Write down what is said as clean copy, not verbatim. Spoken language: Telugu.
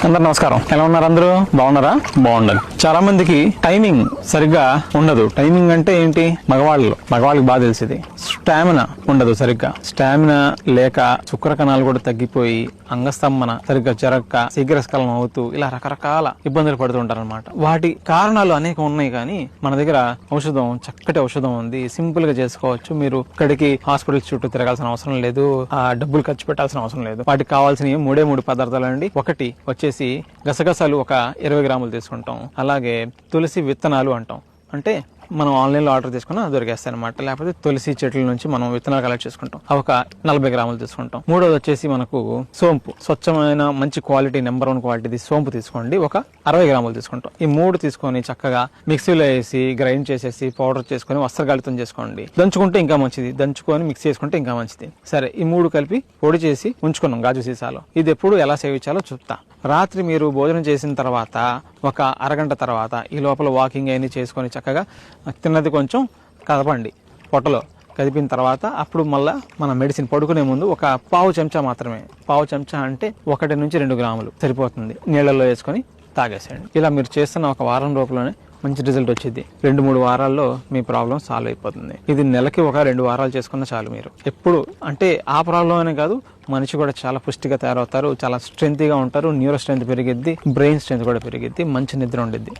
అందరు నమస్కారం. ఎలా ఉన్నారు? అందరూ బాగున్నారా? బాగుండాలి. చాలా మందికి టైమింగ్ సరిగ్గా ఉండదు. టైమింగ్ అంటే ఏంటి? మగవాళ్ళకి బాగా తెలిసింది. స్టామినా ఉండదు సరిగ్గా. స్టామినా లేక శుక్ర కణాలు కూడా తగ్గిపోయి అంగస్తంభన సరిగ్గా జరగక శీఘ్రస్ఖలనం అవుతూ ఇలా రకరకాల ఇబ్బందులు పడుతూ ఉంటారు అనమాట. వాటి కారణాలు అనేక ఉన్నాయి, కానీ మన దగ్గర చక్కటి ఔషధం ఉంది. సింపుల్ గా చేసుకోవచ్చు. మీరు ఇక్కడికి హాస్పిటల్ చుట్టూ తిరగాల్సిన అవసరం లేదు, డబ్బులు ఖర్చు పెట్టాల్సిన అవసరం లేదు. వాటికి కావాల్సిన మూడు పదార్థాలు అండి. ఒకటి వచ్చేసి గసగసాలు ఒక 20 గ్రాములు తీసుకుంటాం. అలాగే తులసి విత్తనాలు అంటాం. అంటే మనం ఆన్లైన్లో ఆర్డర్ చేసుకున్నా దొరికేస్తాయి అనమాట. లేకపోతే తులసి చెట్ల నుంచి మనం విత్తనాలు కలెక్ట్ చేసుకుంటాం. అవి ఒక 40 గ్రాములు తీసుకుంటాం. మూడోది వచ్చేసి మనకు సోంపు, స్వచ్ఛమైన మంచి క్వాలిటీ నెంబర్ 1 క్వాలిటీ సోంపు తీసుకోండి. ఒక 60 గ్రాములు తీసుకుంటాం. ఈ 3 తీసుకొని చక్కగా మిక్సీలో వేసి గ్రైండ్ చేసేసి పౌడర్ చేసుకుని వస్త్రగాళితం చేసుకోండి. దంచుకుంటే ఇంకా మంచిది. దంచుకొని మిక్సీ చేసుకుంటే ఇంకా మంచిది. సరే, ఈ 3 కలిపి పొడి చేసి ఉంచుకున్నాం గాజు సీసాలో. ఇది ఎప్పుడు ఎలా సేవించాలో చెప్తా. రాత్రి మీరు భోజనం చేసిన తర్వాత ఒక అరగంట తర్వాత ఈ లోపల వాకింగ్ అయినా చేసుకొని చక్కగా తిన్నది కొంచెం కదపండి. పొట్టలో కదిపిన తర్వాత అప్పుడు మళ్ళా మన మెడిసిన్ పడుకునే ముందు ఒక పావు చెంచా మాత్రమే. పావు చెంచా అంటే 1 నుంచి 2 గ్రాములు సరిపోతుంది. నీళ్లలో వేసుకొని తాగేసేయండి. ఇలా మీరు చేస్తున్న ఒక వారం లోపలనే మంచి రిజల్ట్ వచ్చింది. 2-3 వారాల్లో మీ ప్రాబ్లం సాల్వ్ అయిపోతుంది. ఇది నెలకి ఒక 2 వారాలు చేసుకున్న చాలు. మీరు ఎప్పుడు అంటే ఆ ప్రాబ్లం అనే కాదు, మనిషి కూడా చాలా పుష్టిగా తయారవుతారు, చాలా స్ట్రెంగ్త్ గా ఉంటారు. న్యూరో స్ట్రెంత్ పెరిగిద్ది, బ్రెయిన్ స్ట్రెంత్ కూడా పెరిగిద్ది, మంచి నిద్ర ఉండిద్ది.